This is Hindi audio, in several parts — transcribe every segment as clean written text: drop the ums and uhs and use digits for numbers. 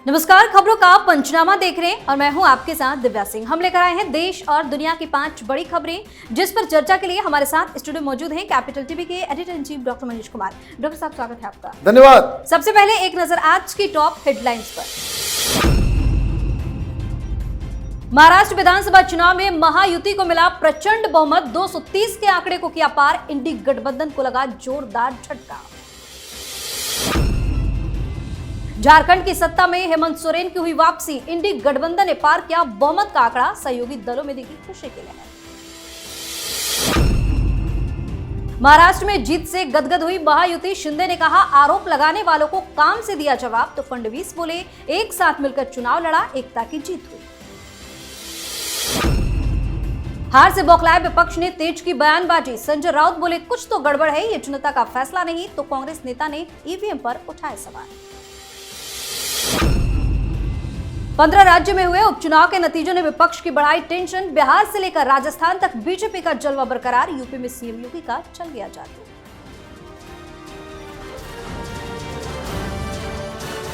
नमस्कार, खबरों का पंचनामा देख रहे हैं और मैं हूं आपके साथ दिव्या सिंह। हम लेकर आए हैं देश और दुनिया की 5 बड़ी खबरें, जिस पर चर्चा के लिए हमारे साथ स्टूडियो मौजूद हैं कैपिटल टीवी के editor in chief doctor Manish Kumar. Doctor साहब, स्वागत है आपका। धन्यवाद। सबसे पहले एक नजर आज की टॉप हेडलाइंस पर। महाराष्ट्र विधानसभा चुनाव में महायुति को मिला प्रचंड बहुमत, 230 के आंकड़े को किया पार। इंडी गठबंधन को लगा जोरदार झटका। झारखंड की सत्ता में हेमंत सोरेन की हुई वापसी, इंडी गठबंधन ने पार किया बहुमत का आंकड़ा। सहयोगी दलों में दिखी खुशी की लहर। महाराष्ट्र में जीत से गदगद हुई महायुति, शिंदे ने कहा आरोप लगाने वालों को काम से दिया जवाब, तो फडणवीस बोले एक साथ मिलकर चुनाव लड़ा, एकता की जीत हुई। हार से बौखलाए विपक्ष ने तेज की बयानबाजी, संजय राउत बोले कुछ तो गड़बड़ है, ये जनता का फैसला नहीं, तो कांग्रेस नेता ने ईवीएम पर उठाए सवाल। 15 राज्य में हुए उपचुनाव के नतीजों ने विपक्ष की बढ़ाई टेंशन। बिहार से लेकर राजस्थान तक बीजेपी का जलवा बरकरार, यूपी में सीएम योगी का चल गया जादू।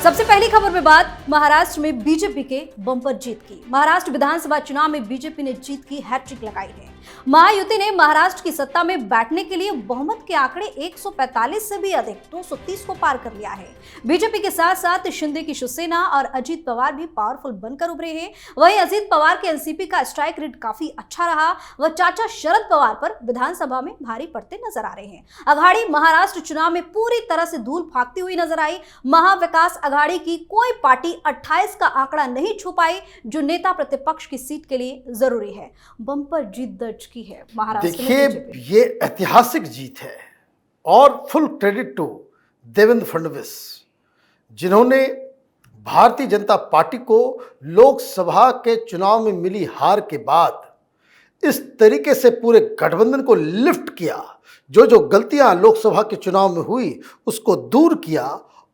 सबसे पहली खबर में बात महाराष्ट्र में बीजेपी के बम्पर जीत की। महाराष्ट्र विधानसभा चुनाव में बीजेपी ने जीत की हैट्रिक लगाई है। महायुति ने महाराष्ट्र की सत्ता में बैठने के लिए बहुमत के आंकड़े 145 से भी अधिक 230 को पार कर लिया है। बीजेपी के साथ साथ शिंदे की शिवसेना और अजीत पवार भी पावरफुल बनकर उभरे हैं। वहीं अजीत पवार के एनसीपी का स्ट्राइक रेट काफी अच्छा रहा। वह चाचा शरद पवार पर विधानसभा में भारी पड़ते नजर आ रहे हैं। अघाड़ी महाराष्ट्र चुनाव में पूरी तरह से धूल फाकती हुई नजर आई। महाविकास अघाड़ी की कोई पार्टी 28 का आंकड़ा नहीं छू पाई, जो नेता प्रतिपक्ष की सीट के लिए जरूरी है। बम्पर जीत दर्ज की है महाराष्ट्र में। देखिए, ये ऐतिहासिक जीत है और full credit to Devendra Fadnavis, जिन्होंने भारतीय जनता पार्टी को लोकसभा के चुनाव में मिली हार के बाद इस तरीके से पूरे गठबंधन को लिफ्ट किया। जो गलतियां लोकसभा के चुनाव में हुई उसको दूर किया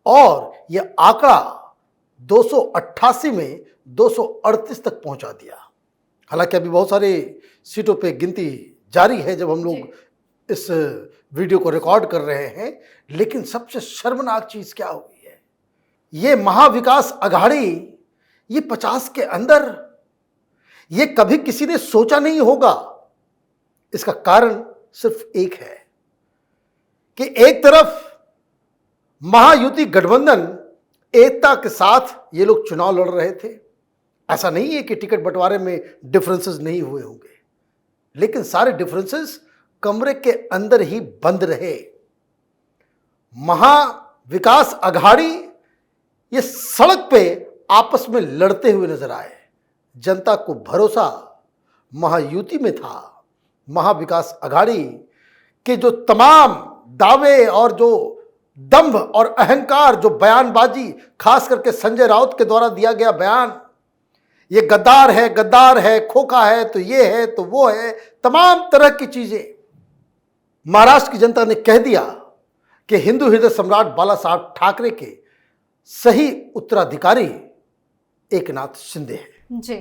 और यह आंकड़ा 288 में 238 तक पहुंचा दिया। हालांकि अभी बहुत सारे सीटों पे गिनती जारी है जब हम लोग इस वीडियो को रिकॉर्ड कर रहे हैं, लेकिन सबसे शर्मनाक चीज क्या हुई है, ये महाविकास अघाड़ी, ये 50 के अंदर, ये कभी किसी ने सोचा नहीं होगा। इसका कारण सिर्फ एक है कि एक तरफ महायुति गठबंधन एकता के साथ ये लोग चुनाव लड़ रहे थे। ऐसा नहीं है कि टिकट बंटवारे में डिफरेंसेस नहीं हुए होंगे, लेकिन सारे डिफरेंसेस कमरे के अंदर ही बंद रहे। महाविकास अघाड़ी ये सड़क पे आपस में लड़ते हुए नजर आए। जनता को भरोसा महायुति में था। महाविकास अघाड़ी के जो तमाम दावे और जो दंभ और अहंकार, जो बयानबाजी, खास करके संजय राउत के द्वारा दिया गया बयान, ये गद्दार है, खोखा है, तो ये है तो वो है, तमाम तरह की चीजें महाराष्ट्र की जनता ने कह दिया कि हिंदू हृदय सम्राट बाला साहब ठाकरे के सही उत्तराधिकारी एकनाथ शिंदे हैं। जी।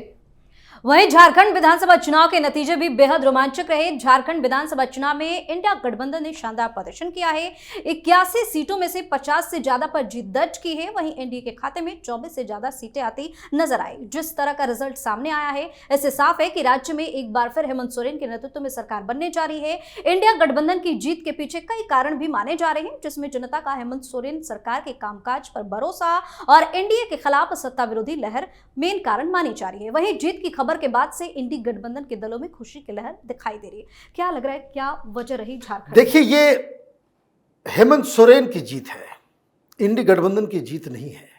वहीं झारखंड विधानसभा चुनाव के नतीजे भी बेहद रोमांचक रहे। झारखंड विधानसभा चुनाव में इंडिया गठबंधन ने शानदार प्रदर्शन किया है। 81 सीटों में से 50 से ज्यादा पर जीत दर्ज की है। वहीं एनडीए के खाते में 24 से ज्यादा सीटें आती नजर आई। जिस तरह का रिजल्ट सामने आया है, इससे साफ है कि राज्य में एक बार फिर हेमंत सोरेन के नेतृत्व में सरकार बनने जा रही है। इंडिया गठबंधन की जीत के पीछे कई कारण भी माने जा रहे हैं, जिसमें जनता का हेमंत सोरेन सरकार के कामकाज पर भरोसा और एनडीए के खिलाफ सत्ता विरोधी लहर मेन कारण मानी जा रही है। वहीं जीत की खबर के बाद से इंडी गठबंधन के दलों में खुशी की लहर दिखाई दे रही है। क्या लग रहा है, क्या वजह रही झारखंड? देखिए, ये हेमंत सोरेन की जीत है, इंडी गठबंधन की जीत नहीं है।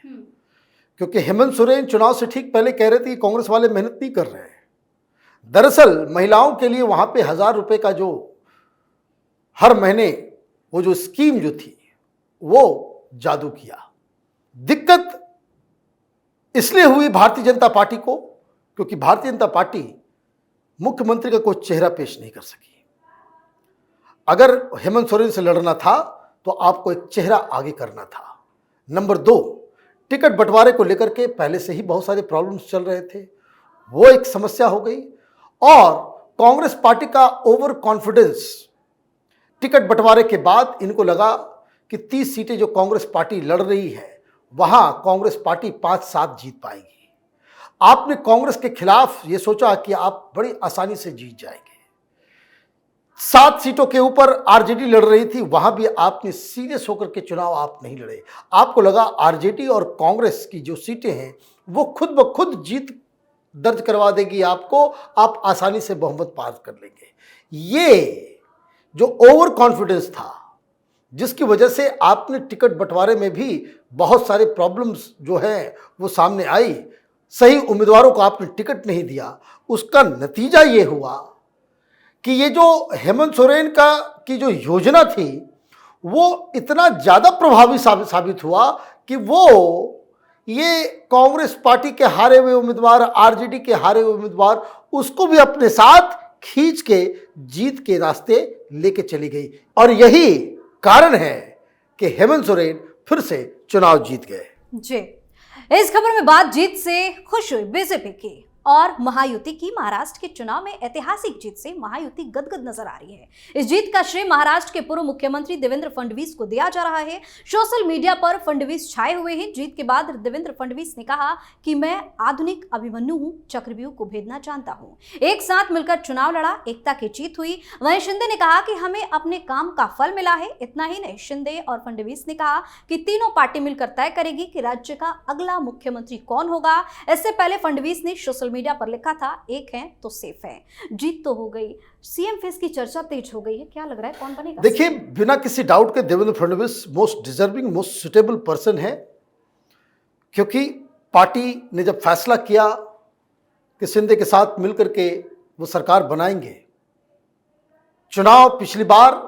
क्योंकि हेमंत सोरेन चुनाव से ठीक पहले कह रहे थे कि कांग्रेस वाले मेहनत नहीं कर रहे हैं। दरअसल महिलाओं के लिए वहां पे 1000 रुपए का जो हर महीने वो जो स्कीम जो थी, वो जादू किया। दिक्कत इसलिए हुई भारतीय जनता पार्टी को क्योंकि भारतीय जनता पार्टी मुख्यमंत्री का कोई चेहरा पेश नहीं कर सकी। अगर हेमंत सोरेन से लड़ना था तो आपको एक चेहरा आगे करना था। नंबर 2, टिकट बंटवारे को लेकर के पहले से ही बहुत सारे प्रॉब्लम्स चल रहे थे, वो एक समस्या हो गई। और कांग्रेस पार्टी का ओवर कॉन्फिडेंस, टिकट बंटवारे के बाद इनको लगा कि 30 सीटें जो कांग्रेस पार्टी लड़ रही है वहां कांग्रेस पार्टी 5-7 जीत पाएगी। आपने कांग्रेस के खिलाफ यह सोचा कि आप बड़ी आसानी से जीत जाएंगे। 7 सीटों के ऊपर आरजेडी लड़ रही थी, वहां भी आपने सीरियस होकर के चुनाव आप नहीं लड़े। आपको लगा आरजेडी और कांग्रेस की जो सीटें हैं वो खुद ब खुद जीत दर्ज करवा देगी आपको, आप आसानी से बहुमत पास कर लेंगे। ये जो ओवर कॉन्फिडेंस था, जिसकी वजह से आपने टिकट बंटवारे में भी बहुत सारे प्रॉब्लम्स जो है वो सामने आई, सही उम्मीदवारों को आपने टिकट नहीं दिया, उसका नतीजा ये हुआ कि ये जो हेमंत सोरेन की जो योजना थी वो इतना ज़्यादा प्रभावी साबित हुआ कि वो ये कांग्रेस पार्टी के हारे हुए उम्मीदवार, आरजेडी के हारे हुए उम्मीदवार, उसको भी अपने साथ खींच के जीत के रास्ते लेके चली गई। और यही कारण है कि हेमंत सोरेन फिर से चुनाव जीत गए। जी, इस खबर में बात जीत से खुश हुई बीजेपी की और महायुति की। महाराष्ट्र के चुनाव में ऐतिहासिक जीत से महायुति गदगद नजर आ रही है। इस जीत का श्रेय महाराष्ट्र के पूर्व मुख्यमंत्री देवेंद्र फडणवीस को दिया जा रहा है। सोशल मीडिया पर फडणवीस छाए हुए हैं। जीत के बाद देवेंद्र फडणवीस ने कहा कि मैं आधुनिक अभिमन्यु हूं, चक्रव्यूह को भेदना जानता हूं। एक साथ मिलकर चुनाव लड़ा, एकता की जीत हुई। वहीं शिंदे ने कहा कि हमें अपने काम का फल मिला है। इतना ही नहीं, शिंदे और फडणवीस ने कहा कि तीनों पार्टी मिलकर तय करेगी कि राज्य का अगला मुख्यमंत्री कौन होगा। इससे पहले फडणवीस ने सोशल मीडिया पर लिखा था, एक है तो सेफ है। जीत तो हो गई, सीएम फेस की चर्चा तेज हो गई है। क्या लग रहा है कौन बनेगा? देखिए, बिना किसी डाउट के Devendra Fadnavis most deserving, most suitable person है, क्योंकि पार्टी ने जब फैसला किया कि शिंदे के साथ मिलकर के वो सरकार बनाएंगे, चुनाव पिछली बार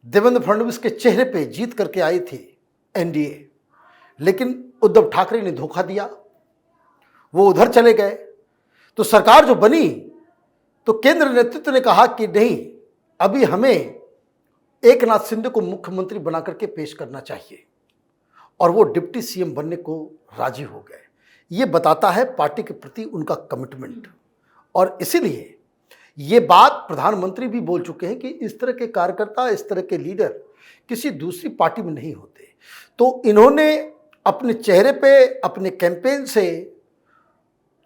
देवेंद्र फडणवीस के चेहरे पे जीत करके आई थी एनडीए, लेकिन उद्धव ठाकरे ने धोखा दिया, वो उधर चले गए। तो सरकार जो बनी तो केंद्र नेतृत्व ने कहा कि नहीं, अभी हमें एकनाथ शिंदे को मुख्यमंत्री बना करके पेश करना चाहिए, और वो डिप्टी सीएम बनने को राजी हो गए। ये बताता है पार्टी के प्रति उनका कमिटमेंट, और इसीलिए ये बात प्रधानमंत्री भी बोल चुके हैं कि इस तरह के कार्यकर्ता, इस तरह के लीडर किसी दूसरी पार्टी में नहीं होते। तो इन्होंने अपने चेहरे पे, अपने कैंपेन से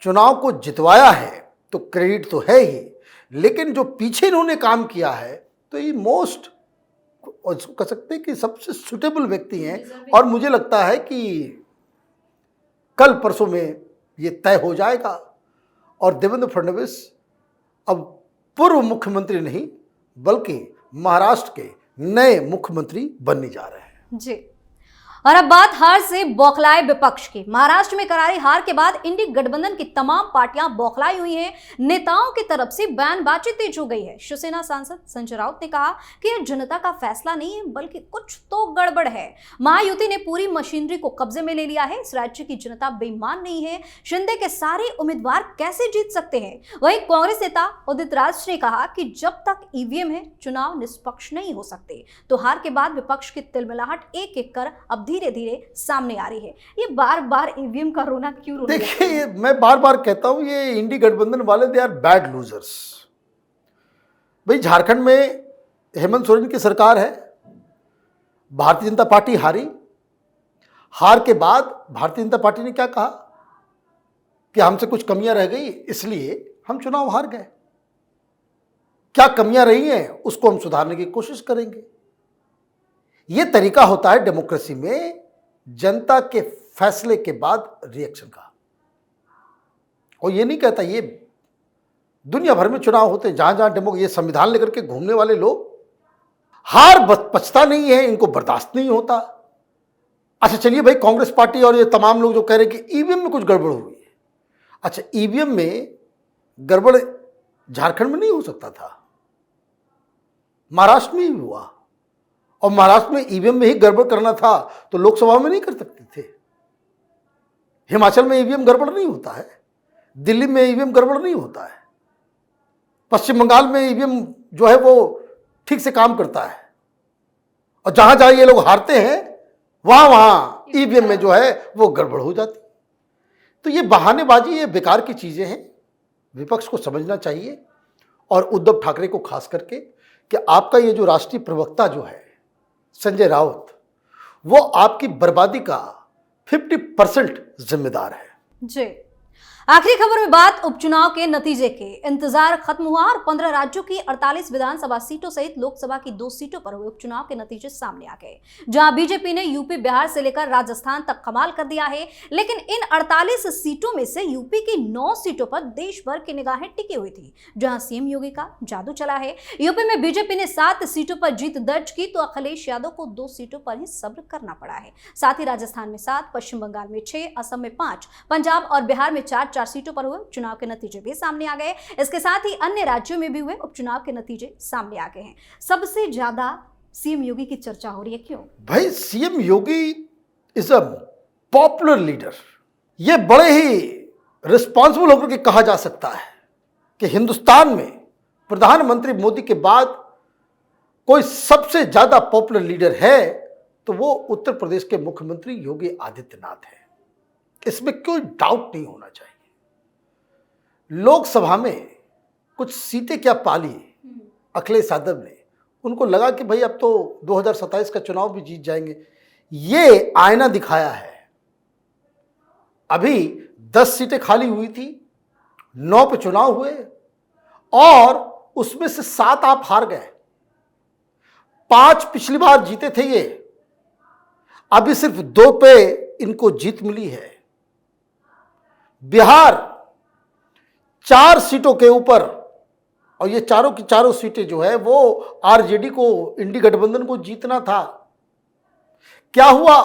चुनाव को जितवाया है, तो क्रेडिट तो है ही, लेकिन जो पीछे इन्होंने काम किया है तो ये मोस्ट कह सकते हैं कि सबसे सुटेबल व्यक्ति हैं। और मुझे लगता है कि कल परसों में ये तय हो जाएगा और देवेंद्र फडणवीस अब पूर्व मुख्यमंत्री नहीं बल्कि महाराष्ट्र के नए मुख्यमंत्री बनने जा रहे हैं। जी, और अब बात हार से बौखलाए विपक्ष की। महाराष्ट्र में करारी हार के बाद इंडी गठबंधन की तमाम पार्टियां बौखलाई हुई हैं। नेताओं की तरफ से बयानबाजी तेज हो गई है। शिवसेना सांसद संजय राउत ने कहा कि यह जनता का फैसला नहीं है, बल्कि कुछ तो गड़बड़ है। महायुति ने पूरी मशीनरी को कब्जे में ले लिया है। इस राज्य की जनता बेईमान नहीं है। शिंदे के सारे उम्मीदवार कैसे जीत सकते हैं? वहीं कांग्रेस नेता उदित राज ने कहा कि जब तक ईवीएम है, चुनाव निष्पक्ष नहीं हो सकते। तो हार के बाद विपक्ष की तिलमिलाहट एक एक कर अब धीरे धीरे सामने आ रही है। ये बार बार ईवीएम का रोना क्यों रो रहा है? देखिए, मैं बार बार कहता हूं, ये इंडी गठबंधन वाले दे आर बैड लूजर्स। भाई, झारखंड में हेमंत सोरेन की सरकार है, भारतीय जनता पार्टी हारी। हार के बाद भारतीय जनता पार्टी ने क्या कहा कि हमसे कुछ कमियां रह गई, इसलिए हम चुनाव हार गए। क्या कमियां रही हैं उसको हम सुधारने की कोशिश करेंगे। यह तरीका होता है डेमोक्रेसी में जनता के फैसले के बाद रिएक्शन का। और ये नहीं कहता, ये दुनिया भर में चुनाव होते हैं जहां जहां ये संविधान लेकर के घूमने वाले लोग, हार पचता नहीं है, इनको बर्दाश्त नहीं होता। अच्छा चलिए भाई, कांग्रेस पार्टी और ये तमाम लोग जो कह रहे हैं कि ईवीएम में कुछ गड़बड़ हुई है। अच्छा, ईवीएम में गड़बड़ झारखंड में नहीं हो सकता था, महाराष्ट्र में ही हुआ। और महाराष्ट्र में ईवीएम में ही गड़बड़ करना था तो लोकसभा में नहीं कर सकते थे। हिमाचल में ईवीएम गड़बड़ नहीं होता है, दिल्ली में ईवीएम गड़बड़ नहीं होता है, पश्चिम बंगाल में ईवीएम जो है वो ठीक से काम करता है। और जहां जहां ये लोग हारते हैं वहां वहां ईवीएम में जो है वो गड़बड़ हो जाती। तो ये बहानेबाजी, ये बेकार की चीजें हैं, विपक्ष को समझना चाहिए। और उद्धव ठाकरे को खास करके कि आपका ये जो राष्ट्रीय प्रवक्ता जो है संजय राउत, वो आपकी बर्बादी का 50% जिम्मेदार है। जी। आखिरी खबर में बात उपचुनाव के नतीजे के। इंतजार खत्म हुआ और 15 राज्यों की 48 विधानसभा सीटों सहित लोकसभा की 2 सीटों पर हुए उपचुनाव के नतीजे सामने आ गए, जहां बीजेपी ने यूपी, बिहार से लेकर राजस्थान तक कमाल कर दिया है। लेकिन इन 48 सीटों में से यूपी की 9 सीटों पर देश भर की निगाहें टिकी हुई थी, जहां सीएम योगी का जादू चला है। यूपी में बीजेपी ने 7 सीटों पर जीत दर्ज की तो अखिलेश यादव को 2 सीटों पर ही सब्र करना पड़ा है। साथ ही राजस्थान में 7, पश्चिम बंगाल में 6, असम में 5, पंजाब और बिहार में 4 सीटों पर हुए उपचुनाव के नतीजे भी सामने आ गए। इसके साथ ही अन्य राज्यों में भी हुए उपचुनाव के नतीजे सामने आ गए हैं। सबसे ज्यादा सीएम योगी की चर्चा हो रही है, क्यों? भाई, CM Yogi is a popular leader. ये बड़े ही रिस्पॉन्सिबल होकर के कहा जा सकता है कि हिंदुस्तान में प्रधानमंत्री मोदी के बाद कोई सबसे ज्यादा पॉपुलर लीडर है तो वो उत्तर प्रदेश के मुख्यमंत्री योगी आदित्यनाथ है। इसमें कोई डाउट नहीं होना चाहिए। लोकसभा में कुछ सीटें क्या पाली अखिलेश यादव ने, उनको लगा कि भाई अब तो 2027 का चुनाव भी जीत जाएंगे। ये आईना दिखाया है। अभी 10 सीटें खाली हुई थी, 9 पे चुनाव हुए और उसमें से 7 आप हार गए। 5 पिछली बार जीते थे ये, अभी सिर्फ 2 पे इनको जीत मिली है। बिहार 4 सीटों के ऊपर, और ये चारों की चारों सीटें जो है वो आरजेडी को, इंडी गठबंधन को जीतना था। क्या हुआ?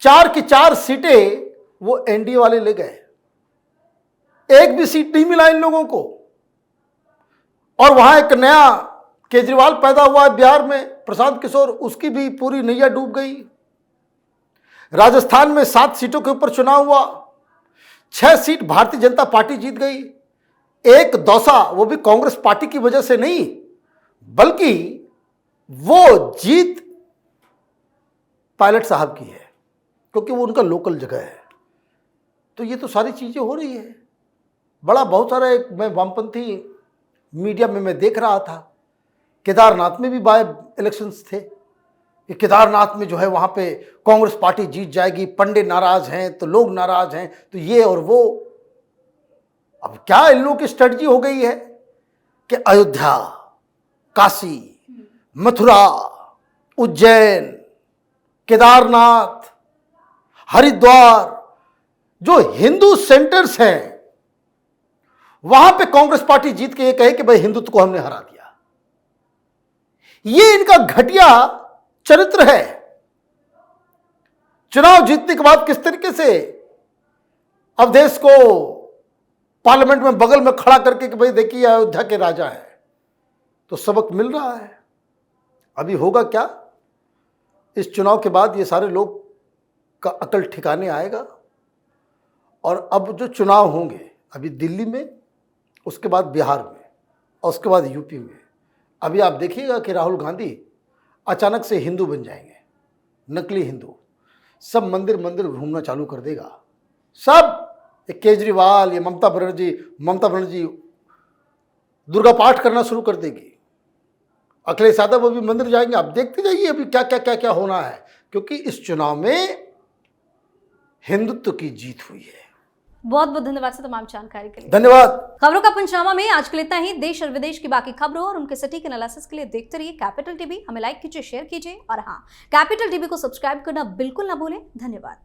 4 की 4 सीटें वो एनडीए वाले ले गए। एक भी सीट नहीं मिला इन लोगों को। और वहां एक नया केजरीवाल पैदा हुआ है बिहार में, प्रशांत किशोर, उसकी भी पूरी नैया डूब गई। राजस्थान में 7 सीटों के ऊपर चुनाव हुआ, 6 सीट भारतीय जनता पार्टी जीत गई। एक दौसा, वो भी कांग्रेस पार्टी की वजह से नहीं, बल्कि वो जीत पायलट साहब की है, क्योंकि वो उनका लोकल जगह है। तो ये तो सारी चीजें हो रही है। बड़ा बहुत सारा, एक मैं वामपंथी मीडिया में मैं देख रहा था, केदारनाथ में भी बाय इलेक्शंस थे कि केदारनाथ में जो है वहाँ पे कांग्रेस पार्टी जीत जाएगी, पंडे नाराज हैं तो लोग नाराज हैं, तो ये और वो। अब क्या इन लोगों की स्ट्रेटजी हो गई है कि अयोध्या, काशी, मथुरा, उज्जैन, केदारनाथ, हरिद्वार, जो हिंदू सेंटर्स हैं, वहां पे कांग्रेस पार्टी जीत के ये कहे कि भाई हिंदुत्व को हमने हरा दिया। ये इनका घटिया चरित्र है। चुनाव जीतने के बाद किस तरीके से अवधेश को पार्लियामेंट में बगल में खड़ा करके कि भाई देखिए अयोध्या के राजा हैं, तो सबक मिल रहा है। अभी होगा क्या? इस चुनाव के बाद ये सारे लोग का अकल ठिकाने आएगा। और अब जो चुनाव होंगे, अभी दिल्ली में, उसके बाद बिहार में और उसके बाद यूपी में, अभी आप देखिएगा कि राहुल गांधी अचानक से हिंदू बन जाएंगे, नकली हिंदू। सब मंदिर मंदिर घूमना चालू कर देगा। सब केजरीवाल, ये ममता बनर्जी दुर्गा पाठ करना शुरू कर देगी। अखिलेश यादव अभी मंदिर जाएंगे। आप देखते जाइए अभी क्या क्या क्या क्या होना है, क्योंकि इस चुनाव में हिंदुत्व की जीत हुई है। बहुत बहुत धन्यवाद सर तमाम जानकारी के लिए। धन्यवाद। खबरों का पंचनामा में आज के लिए इतना ही। देश और विदेश की बाकी खबरों और उनके सटीक एनालिसिस के लिए देखते रहिए कैपिटल टीवी। हमें लाइक कीजिए, शेयर कीजिए और हाँ, कैपिटल टीवी को सब्सक्राइब करना बिल्कुल ना भूलें। धन्यवाद।